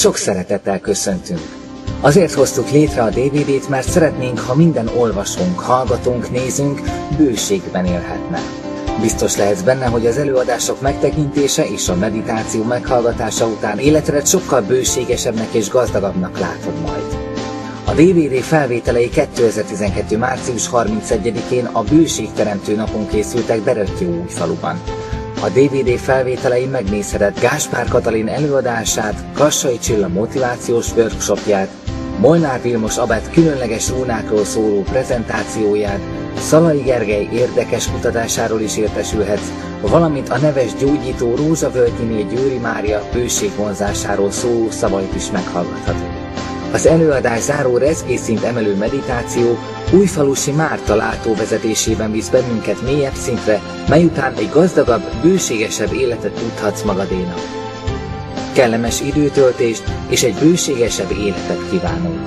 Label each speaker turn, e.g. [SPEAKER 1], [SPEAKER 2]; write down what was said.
[SPEAKER 1] sok szeretettel köszöntünk. Azért hoztuk létre a DVD-t, mert szeretnénk, ha minden olvasónk, hallgatónk, nézünk bőségben élhetne. Biztos lehetsz benne, hogy az előadások megtekintése és a meditáció meghallgatása után életedet sokkal bőségesebbnek és gazdagabbnak látod majd. A DVD felvételei 2012. március 31-én a Bőségteremtő napon készültek Berettyóújfaluban. A DVD felvételei megnézheted Gáspár Katalin előadását, Kassai Csilla motivációs workshopját, Molnár Vilmos abbát különleges rónákról szóló prezentációját, Szalai Gergely érdekes kutatásáról is értesülhetsz, valamint a neves gyógyító Rózsa Völgyiné Győri Mária bőségvonzásáról szóló szavait is meghallgathatod. Az előadás záró rezgésszint emelő meditáció Újfalusi Márta látóvezetésében visz bennünket mélyebb szintre, mely után egy gazdagabb, bőségesebb életet tudhatsz magadénak. Kellemes időtöltést és egy bőségesebb életet kívánunk!